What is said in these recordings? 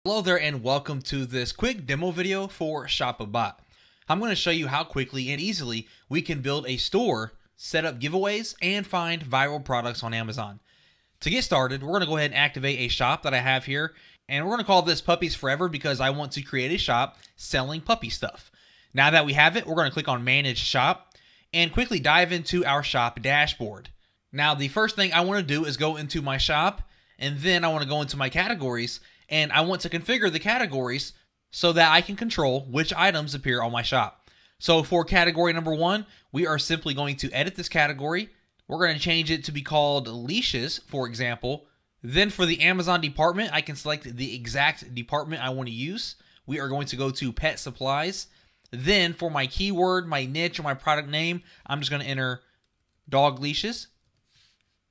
Hello there and welcome to this quick demo video for ShopABot. I'm going to show you how quickly and easily we can build a store, set up giveaways, and find viral products on Amazon. To get started, we're going to go ahead and activate a shop that I have here, and we're going to call this Puppies Forever because I want to create a shop selling puppy stuff. Now that we have it, we're going to click on Manage Shop and quickly dive into our shop dashboard. Now the first thing I want to do is go into my shop, and then I want to go into my categories, and I want to configure the categories so that I can control which items appear on my shop. So for category number 1, we are simply going to edit this category. We're going to change it to be called leashes, for example. Then for the Amazon department, I can select the exact department I want to use. We are going to go to pet supplies. Then for my keyword, my niche, or my product name, I'm just going to enter dog leashes.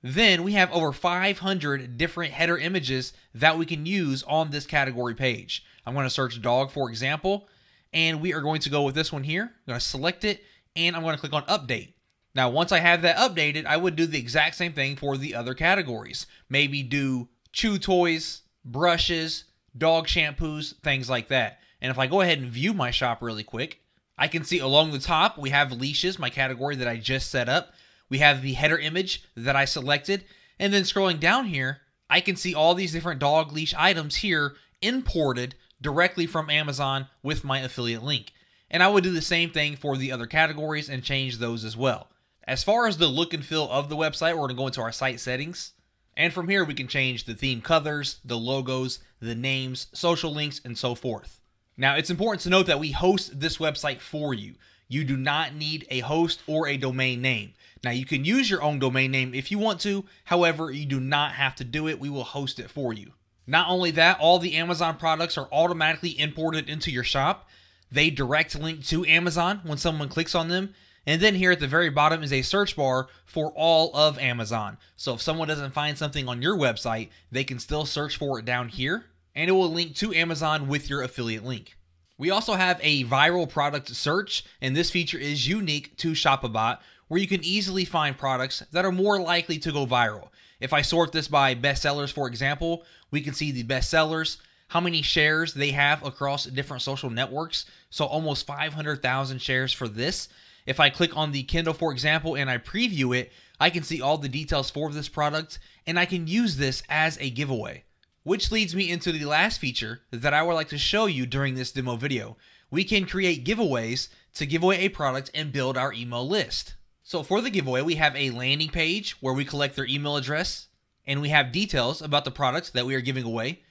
Then we have over 500 different header images that we can use on this category page. I'm going to search dog, for example, and we are going to go with this one here. I'm going to select it, and I'm going to click on update. Now, once I have that updated, I would do the exact same thing for the other categories. Maybe do chew toys, brushes, dog shampoos, things like that. And if I go ahead and view my shop really quick, I can see along the top, we have leashes, my category that I just set up. We have the header image that I selected, and then scrolling down here, I can see all these different dog leash items here imported directly from Amazon with my affiliate link. And I would do the same thing for the other categories and change those as well. As far as the look and feel of the website, we're going to go into our site settings. And from here, we can change the theme colors, the logos, the names, social links, and so forth. Now, it's important to note that we host this website for you. You do not need a host or a domain name. Now, you can use your own domain name if you want to. However, you do not have to do it. We will host it for you. Not only that, all the Amazon products are automatically imported into your shop. They direct link to Amazon when someone clicks on them. And then here at the very bottom is a search bar for all of Amazon. So if someone doesn't find something on your website, they can still search for it down here, and it will link to Amazon with your affiliate link. We also have a viral product search, and this feature is unique to ShopABot, where you can easily find products that are more likely to go viral. If I sort this by bestsellers, for example, we can see the bestsellers, how many shares they have across different social networks. So almost 500,000 shares for this. If I click on the Kindle, for example, and I preview it, I can see all the details for this product, and I can use this as a giveaway. Which leads me into the last feature that I would like to show you during this demo video. We can create giveaways to give away a product and build our email list. So for the giveaway, we have a landing page where we collect their email address, and we have details about the product that we are giving away.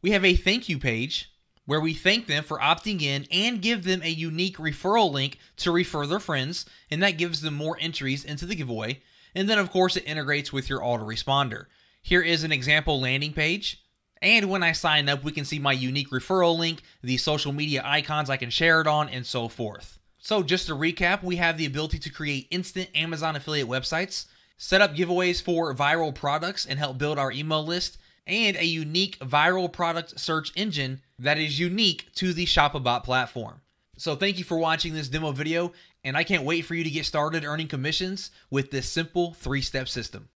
We have a thank you page where we thank them for opting in and give them a unique referral link to refer their friends, and that gives them more entries into the giveaway. And then, of course, it integrates with your autoresponder. Here is an example landing page. And when I sign up, we can see my unique referral link, the social media icons I can share it on, and so forth. So just to recap, we have the ability to create instant Amazon affiliate websites, set up giveaways for viral products and help build our email list, and a unique viral product search engine that is unique to the ShopABot platform. So thank you for watching this demo video, and I can't wait for you to get started earning commissions with this simple 3-step system.